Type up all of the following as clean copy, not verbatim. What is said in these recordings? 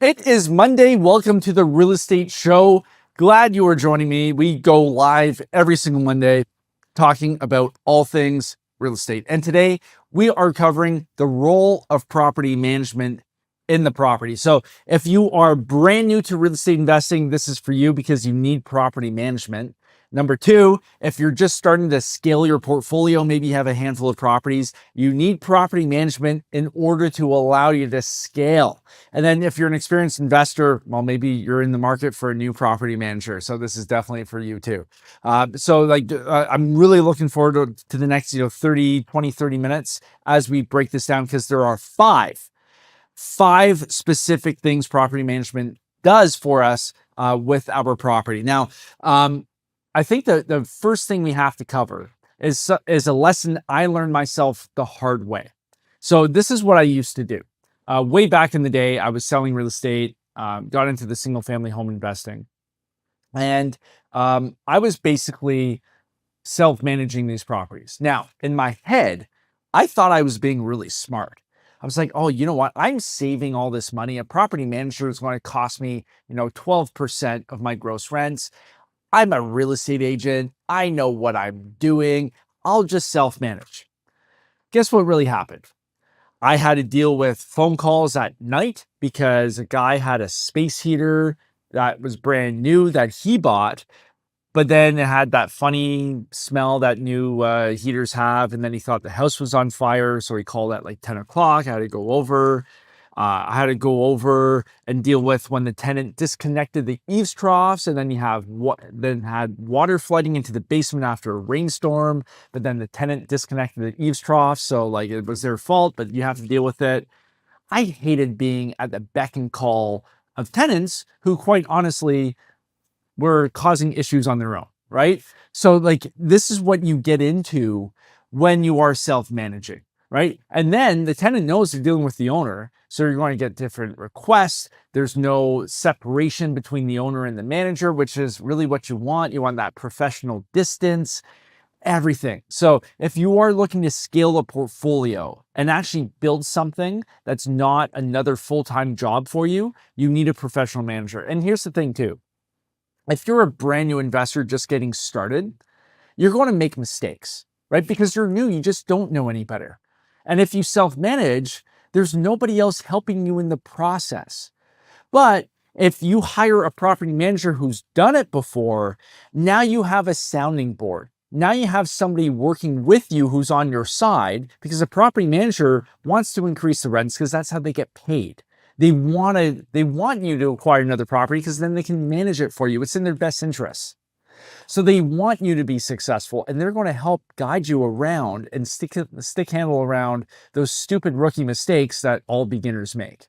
It is Monday. Welcome to the Real Estate Show. Glad you are joining me. We go live every single Monday talking about all things real estate. And today we are covering the role of property management in the property. So if you are brand new to real estate investing, this is for you because you need property management. Number two, if you're just starting to scale your portfolio, maybe you have a handful of properties, you need property management in order to allow you to scale. And then if you're an experienced investor, well, maybe you're in the market for a new property manager. So this is definitely for you too. I'm really looking forward to the next, 30 minutes as we break this down, because there are five specific things property management does for us with our property. Now, I think the first thing we have to cover is a lesson I learned myself the hard way. So this is what I used to do. Way back in the day, I was selling real estate, got into the single family home investing. And I was basically self-managing these properties. Now, in my head, I thought I was being really smart. I was like, oh, you know what? I'm saving all this money. A property manager is going to cost me, 12% of my gross rents. I'm a real estate agent. I know what I'm doing. I'll just self-manage. Guess what really happened? I had to deal with phone calls at night because a guy had a space heater that was brand new that he bought, but then it had that funny smell that new heaters have. And then he thought the house was on fire. So he called at like 10 o'clock. I had to go over and deal with when the tenant disconnected the eaves troughs, and then you have had water flooding into the basement after a rainstorm, but then the tenant disconnected the eaves troughs, so like it was their fault, but you have to deal with it. I hated being at the beck and call of tenants who, quite honestly, were causing issues on their own, right? So like this is what you get into when you are self-managing, right? And then the tenant knows they're dealing with the owner, so you're going to get different requests. There's no separation between the owner and the manager, which is really what you want. You want that professional distance, everything. So if you are looking to scale a portfolio and actually build something that's not another full-time job for you, you need a professional manager. And here's the thing too. If you're a brand new investor just getting started, you're going to make mistakes, right? Because you're new, you just don't know any better. And if you self-manage, there's nobody else helping you in the process. But if you hire a property manager who's done it before, now you have a sounding board. Now you have somebody working with you who's on your side, because a property manager wants to increase the rents because that's how they get paid. They want you to acquire another property because then they can manage it for you. It's in their best interest. So they want you to be successful, and they're going to help guide you around and stick handle around those stupid rookie mistakes that all beginners make,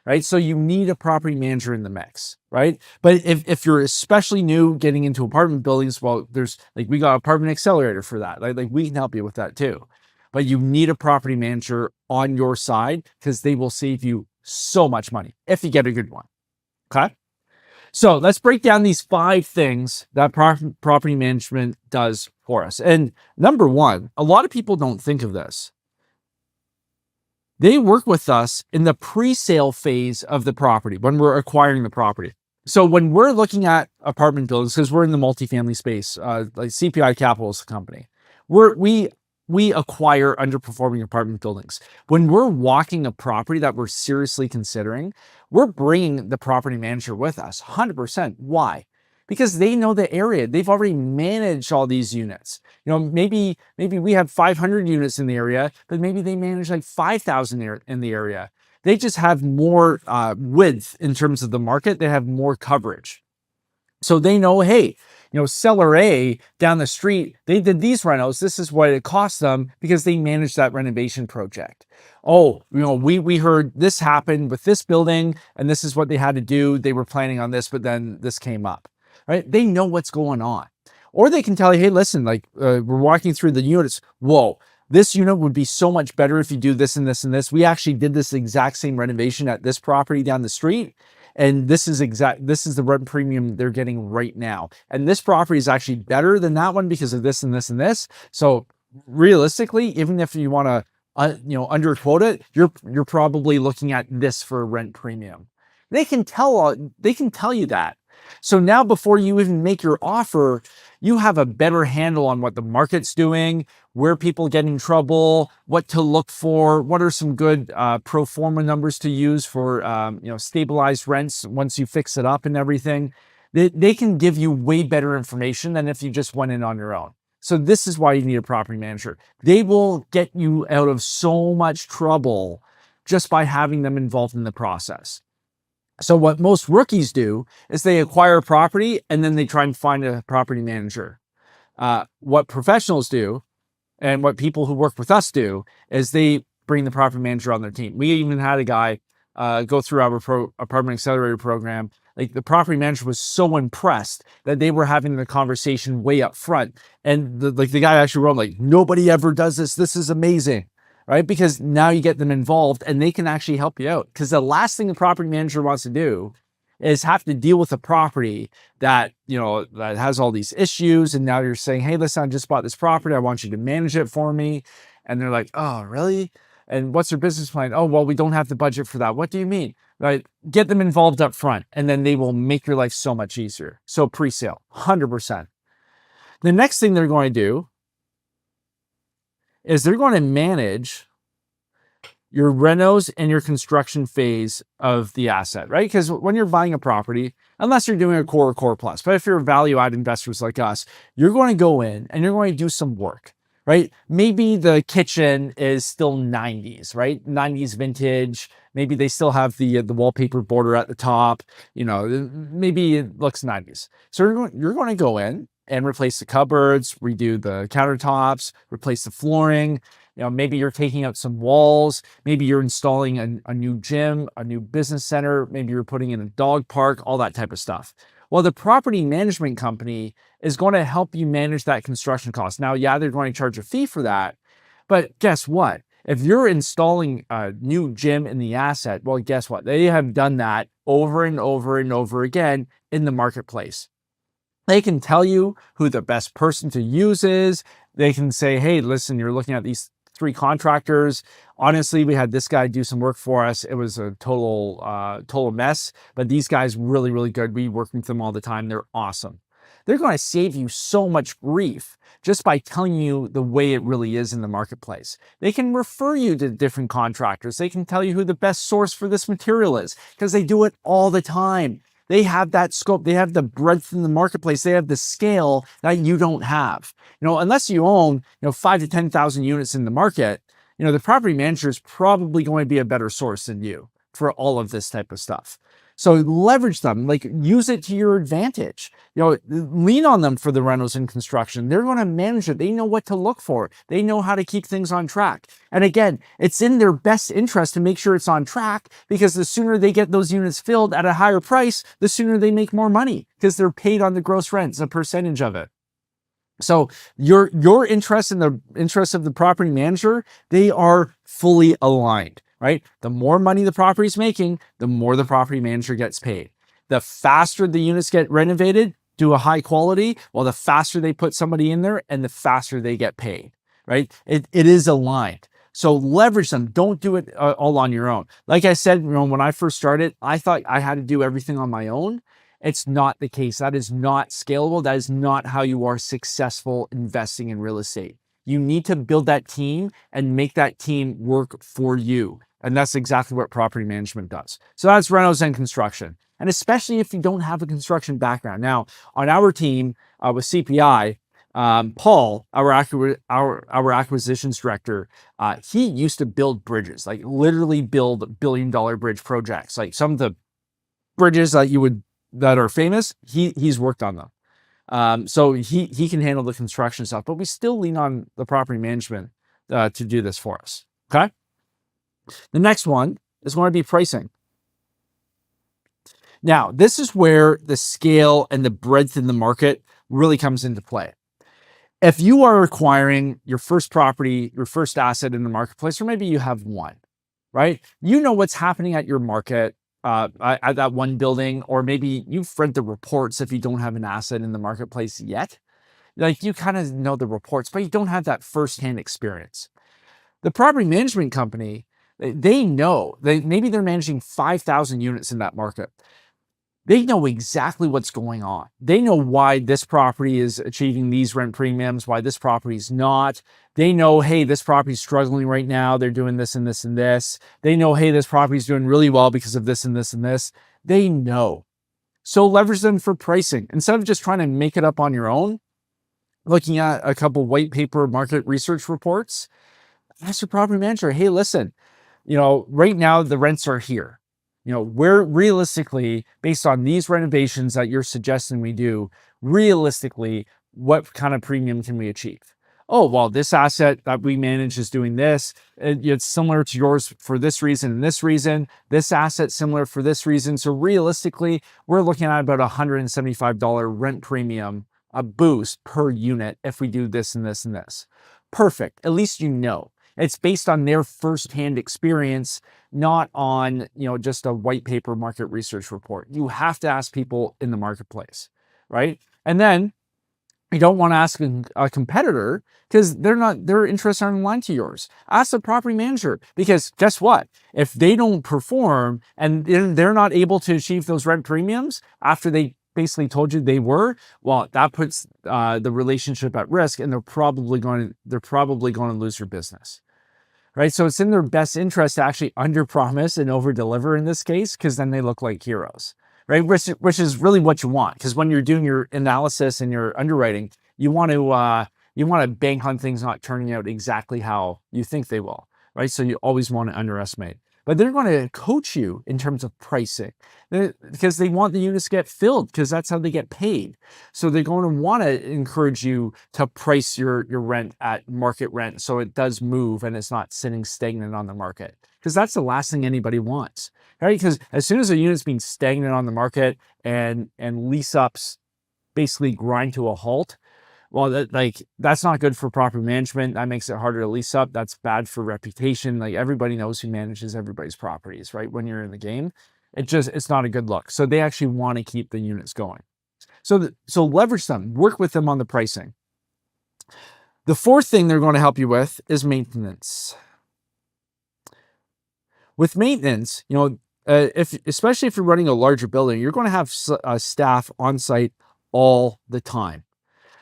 right? So you need a property manager in the mix, right? But if you're especially new getting into apartment buildings, well, we got Apartment Accelerator for that. Like we can help you with that too. But you need a property manager on your side because they will save you so much money if you get a good one, okay? So let's break down these five things that property management does for us. And number one, a lot of people don't think of this. They work with us in the pre-sale phase of the property when we're acquiring the property. So when we're looking at apartment buildings, because we're in the multifamily space, like CPI Capital is the company, we acquire underperforming apartment buildings. When we're walking a property that we're seriously considering, we're bringing the property manager with us, 100%. Why? Because they know the area. They've already managed all these units. Maybe we have 500 units in the area, but maybe they manage like 5,000 in the area. They just have more width in terms of the market. They have more coverage. So they know, hey, seller A down the street, they did these renos. This is what it cost them because they managed that renovation project. Oh, we heard this happened with this building and this is what they had to do. They were planning on this, but then this came up, right? They know what's going on. Or they can tell you, hey, listen, we're walking through the units. Whoa, this unit would be so much better if you do this and this and this. We actually did this exact same renovation at this property down the street. And this is the rent premium they're getting right now. And this property is actually better than that one because of this and this and this. So realistically, even if you want to, underquote it, you're probably looking at this for a rent premium. They can tell you that. So now before you even make your offer, you have a better handle on what the market's doing, where people get in trouble, what to look for, what are some good pro forma numbers to use for stabilized rents once you fix it up and everything. They can give you way better information than if you just went in on your own. So this is why you need a property manager. They will get you out of so much trouble just by having them involved in the process. So what most rookies do is they acquire a property and then they try and find a property manager. What professionals do and what people who work with us do is they bring the property manager on their team. We even had a guy go through our apartment accelerator program. Like the property manager was so impressed that they were having the conversation way up front. And the guy actually wrote like, nobody ever does this. This is amazing, right? Because now you get them involved and they can actually help you out. Because the last thing the property manager wants to do is have to deal with a property that, that has all these issues. And now you're saying, hey, listen, I just bought this property. I want you to manage it for me. And they're like, oh, really? And what's your business plan? Oh, well, we don't have the budget for that. What do you mean? Right? Get them involved up front and then they will make your life so much easier. So pre-sale, 100%. The next thing they're going to do is they're going to manage your renos and your construction phase of the asset, right? Because when you're buying a property, unless you're doing a core or core plus, but if you're value add investors like us, you're going to go in and you're going to do some work, right? Maybe the kitchen is still 90s, right? 90s vintage. Maybe they still have the wallpaper border at the top. Maybe it looks 90s. So you're going to go in and replace the cupboards, redo the countertops, replace the flooring. Maybe you're taking out some walls. Maybe you're installing a new gym, a new business center. Maybe you're putting in a dog park, all that type of stuff. Well, the property management company is going to help you manage that construction cost. Now, yeah, they're going to charge a fee for that. But guess what? If you're installing a new gym in the asset, well, guess what? They have done that over and over and over again in the marketplace. They can tell you who the best person to use is. They can say, hey, listen, you're looking at these 3 contractors. Honestly, we had this guy do some work for us. It was a total mess, but these guys really, really good. We work with them all the time. They're awesome. They're going to save you so much grief just by telling you the way it really is in the marketplace. They can refer you to different contractors. They can tell you who the best source for this material is because they do it all the time. They have that scope. They have the breadth in the marketplace. They have the scale that you don't have. Unless you own, 5 to 10,000 units in the market, the property manager is probably going to be a better source than you for all of this type of stuff. So leverage them, use it to your advantage. Lean on them for the rentals and construction. They're going to manage it. They know what to look for. They know how to keep things on track. And again, it's in their best interest to make sure it's on track because the sooner they get those units filled at a higher price, the sooner they make more money because they're paid on the gross rents, a percentage of it. So your interest and the interest of the property manager, they are fully aligned. Right? The more money the property is making, the more the property manager gets paid. The faster the units get renovated to a high quality, well, the faster they put somebody in there and the faster they get paid, right? It is aligned. So leverage them. Don't do it all on your own. Like I said, when I first started, I thought I had to do everything on my own. It's not the case. That is not scalable. That is not how you are successful investing in real estate. You need to build that team and make that team work for you. And that's exactly what property management does. So that's rentals and construction. And especially if you don't have a construction background. Now, on our team with CPI, Paul, our acquisitions director, he used to build bridges, literally build billion-dollar bridge projects. Like some of the bridges that are famous, he's worked on them. So he can handle the construction stuff, but we still lean on the property management to do this for us. Okay. The next one is going to be pricing. Now, this is where the scale and the breadth in the market really comes into play. If you are acquiring your first property, your first asset in the marketplace, or maybe you have one, right? You know what's happening at your market, at that one building, or maybe you've read the reports if you don't have an asset in the marketplace yet. You kind of know the reports, but you don't have that firsthand experience. The property management company, They know, maybe they're managing 5,000 units in that market. They know exactly what's going on. They know why this property is achieving these rent premiums, why this property is not. They know, hey, this property is struggling right now. They're doing this and this and this. They know, hey, this property is doing really well because of this and this and this. They know. So leverage them for pricing. Instead of just trying to make it up on your own, looking at a couple white paper market research reports, ask your property manager, hey, listen, right now the rents are here. Where realistically, based on these renovations that you're suggesting we do, realistically, what kind of premium can we achieve? Oh, well, this asset that we manage is doing this. It's similar to yours for this reason and this reason. This asset similar for this reason. So realistically, we're looking at about $175 rent premium, a boost per unit if we do this and this and this. Perfect. At least it's based on their firsthand experience, not on, just a white paper market research report. You have to ask people in the marketplace, right? And then you don't want to ask a competitor because their interests aren't aligned to yours. Ask the property manager, because guess what? If they don't perform and they're not able to achieve those rent premiums after they basically told you they were, well, that puts the relationship at risk, and they're probably going to lose your business. Right? So it's in their best interest to actually underpromise and overdeliver in this case, because then they look like heroes, right? Which is really what you want, because when you're doing your analysis and your underwriting, you want to bank on things not turning out exactly how you think they will, right? So you always want to underestimate. But they're going to coach you in terms of pricing, because they want the units to get filled, because that's how they get paid. So they're going to want to encourage you to price your rent at market rent, so it does move and it's not sitting stagnant on the market, because that's the last thing anybody wants, right? Because as soon as a unit's being stagnant on the market and lease ups basically grind to a halt, well, that's not good for property management. That makes it harder to lease up. That's bad for reputation. Like, everybody knows who manages everybody's properties, right? When you're in the game, it's not a good look. So they actually want to keep the units going. So leverage them, work with them on the pricing. The fourth thing they're going to help you with is maintenance. With maintenance, especially if you're running a larger building, you're going to have staff on site all the time.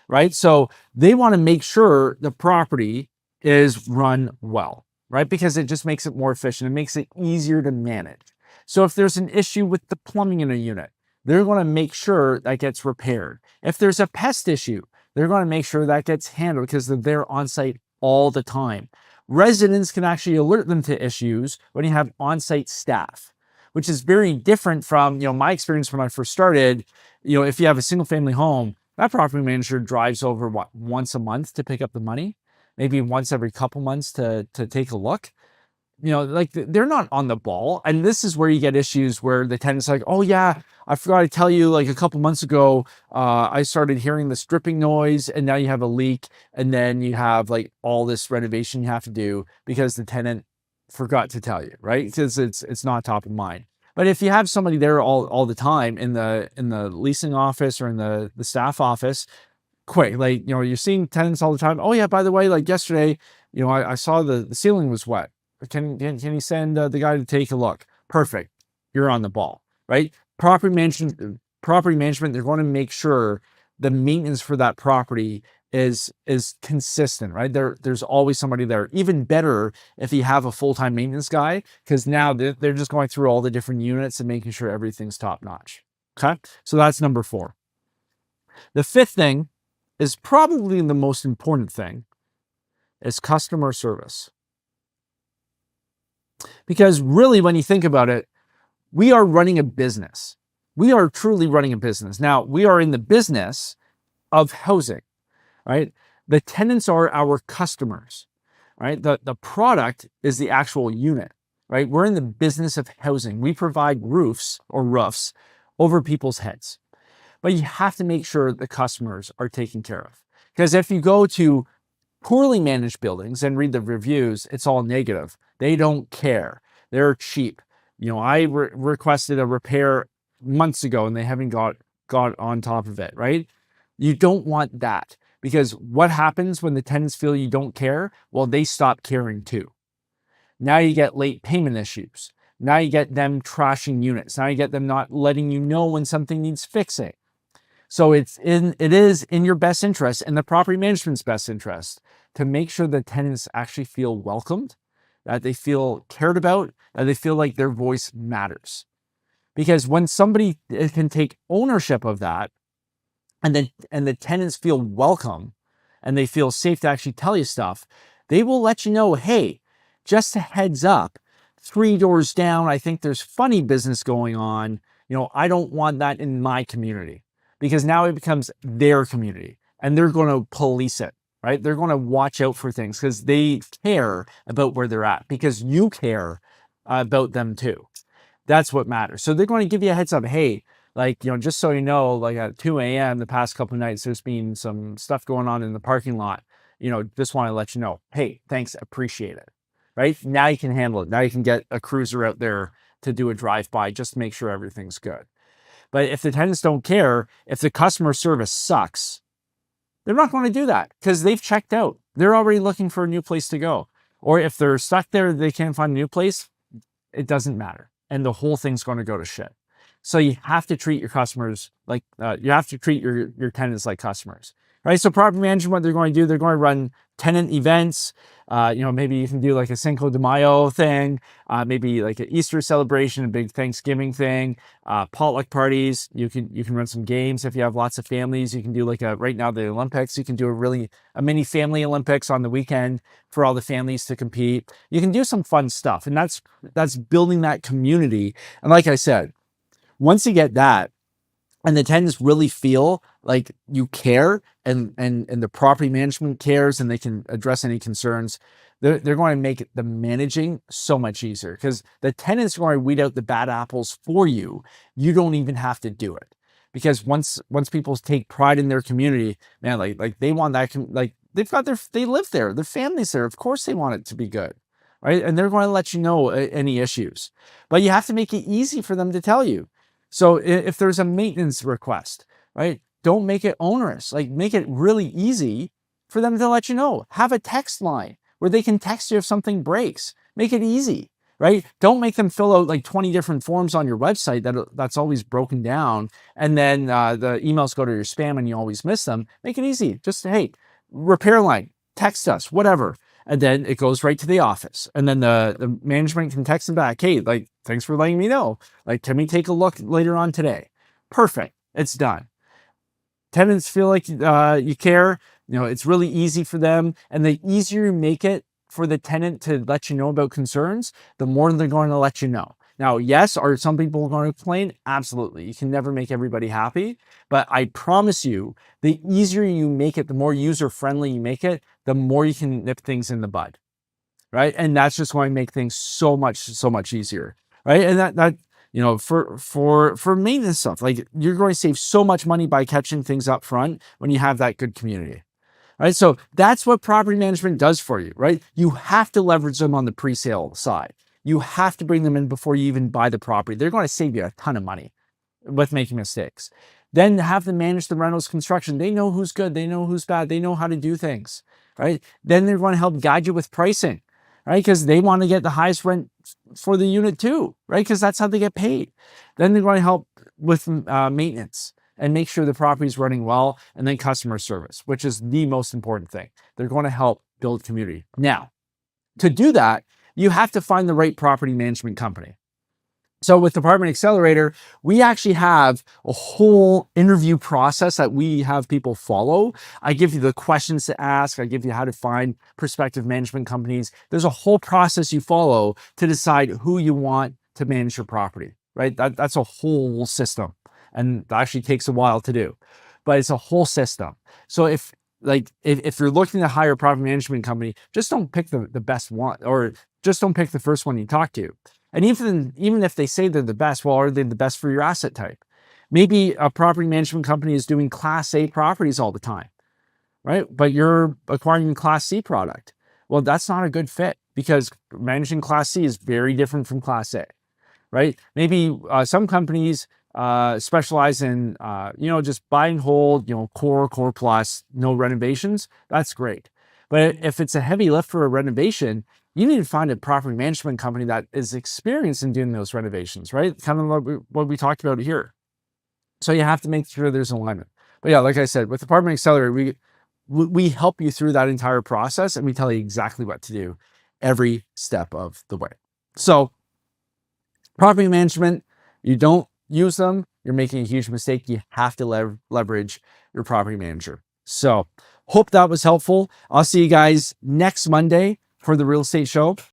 Right? So they want to make sure the property is run well, right? Because it just makes it more efficient. It makes it easier to manage. So if there's an issue with the plumbing in a unit, they're going to make sure that gets repaired. If there's a pest issue, they're going to make sure that gets handled, because they're on site all the time. Residents can actually alert them to issues when you have on-site staff, which is very different from, my experience when I first started. If you have a single family home, that property manager drives over once a month to pick up the money, maybe once every couple months to take a look. They're not on the ball. And this is where you get issues where the tenant's like, oh yeah, I forgot to tell you, like a couple months ago, I started hearing this dripping noise, and now you have a leak. And then you have like all this renovation you have to do because the tenant forgot to tell you, right? Because it's not top of mind. But if you have somebody there all the time in the leasing office or in the staff office, quick, you're seeing tenants all the time. Oh yeah, by the way, like yesterday, I saw the ceiling was wet. Can you send the guy to take a look? Perfect. You're on the ball, right? Property management, they're going to make sure the maintenance for that property is consistent, right? There's always somebody there. Even better if you have a full-time maintenance guy, because now they're just going through all the different units and making sure everything's top-notch. Okay, so that's number 4. The fifth thing is probably the most important thing, is customer service. Because really, when you think about it, we are running a business. We are truly running a business. Now, we are in the business of housing, right? The tenants are our customers, right? The product is the actual unit, right? We're in the business of housing. We provide roofs over people's heads. But you have to make sure the customers are taken care of. Because if you go to poorly managed buildings and read the reviews, it's all negative. They don't care. They're cheap. I requested a repair months ago and they haven't got on top of it, right? You don't want that, because what happens when the tenants feel you don't care? Well, they stop caring too. Now you get late payment issues. Now you get them trashing units. Now you get them not letting you know when something needs fixing. So it is in your best interest and the property management's best interest to make sure the tenants actually feel welcomed, that they feel cared about, that they feel like their voice matters. Because when somebody can take ownership of that, and the tenants feel welcome and they feel safe to actually tell you stuff, they will let you know, hey, just a heads up, 3 doors down, I think there's funny business going on. I don't want that in my community, because now it becomes their community and they're going to police it, right? They're going to watch out for things because they care about where they're at, because you care about them too. That's what matters. So they're going to give you a heads up. Hey, just so you know, like at 2 a.m. the past couple of nights, there's been some stuff going on in the parking lot. Just want to let you know. Hey, thanks, appreciate it. Right? Now you can handle it. Now you can get a cruiser out there to do a drive-by, just to make sure everything's good. But if the tenants don't care, if the customer service sucks, they're not going to do that because they've checked out. They're already looking for a new place to go. Or if they're stuck there, they can't find a new place, it doesn't matter. And the whole thing's going to go to shit. So you have to treat your customers like, you have to treat your tenants like customers, right? So property management, what they're going to do, they're going to run tenant events. Maybe you can do like a Cinco de Mayo thing, maybe like an Easter celebration, a big Thanksgiving thing, potluck parties. You can run some games if you have lots of families. You can do right now the Olympics. You can do a mini family Olympics on the weekend for all the families to compete. You can do some fun stuff, and that's building that community. And like I said, once you get that, and the tenants really feel like you care and the property management cares and they can address any concerns, they're going to make the managing so much easier, because the tenants are going to weed out the bad apples for you. You don't even have to do it, because once people take pride in their community, man, like they want that, they live there, their family's there. Of course they want it to be good, right? And they're going to let you know any issues, but you have to make it easy for them to tell you. So if there's a maintenance request, right, don't make it onerous. Make it really easy for them to let you know. Have a text line where they can text you if something breaks. Make it easy, right? Don't make them fill out 20 different forms on your website that's always broken down, and then the emails go to your spam and you always miss them. Make it easy. Just, hey, repair line, text us, whatever. And then it goes right to the office. And then the management can text them back. Hey, thanks for letting me know. Can we take a look later on today? Perfect. It's done. Tenants feel like you care. It's really easy for them. And the easier you make it for the tenant to let you know about concerns, the more they're going to let you know. Now, yes, are some people going to complain? Absolutely. You can never make everybody happy. But I promise you, the easier you make it, the more user-friendly you make it, the more you can nip things in the bud, right? And that's just going to make things so much easier, right? And that for maintenance stuff, you're going to save so much money by catching things up front when you have that good community. Right? So that's what property management does for you, right? You have to leverage them on the pre-sale side. You have to bring them in before you even buy the property. They're going to save you a ton of money with making mistakes. Then have them manage the rentals construction. They know who's good. They know who's bad. They know how to do things, right? Then they're going to help guide you with pricing, right? Because they want to get the highest rent for the unit too, right? Because that's how they get paid. Then they're going to help with maintenance and make sure the property is running well, and then customer service, which is the most important thing. They're going to help build community. Now, to do that, you have to find the right property management company. So with Apartment Accelerator, we actually have a whole interview process that we have people follow. I give you the questions to ask. I give you how to find prospective management companies. There's a whole process you follow to decide who you want to manage your property, right? That's a whole system, and it actually takes a while to do, but it's a whole system. So if you're looking to hire a property management company, just don't pick the best one, or just don't pick the first one you talk to. And even if they say they're the best, well, are they the best for your asset type? Maybe a property management company is doing Class A properties all the time, right? But you're acquiring a Class C product. Well, that's not a good fit, because managing Class C is very different from Class A, right? Maybe some companies specialize in, just buy and hold, core plus, no renovations. That's great. But if it's a heavy lift for a renovation, you need to find a property management company that is experienced in doing those renovations, right? Kind of what we talked about here. So you have to make sure there's alignment. But yeah, like I said, with Apartment Accelerator, we help you through that entire process, and we tell you exactly what to do every step of the way. So property management, you don't use them, you're making a huge mistake. You have to leverage your property manager. So hope that was helpful. I'll see you guys next Monday for the real estate show.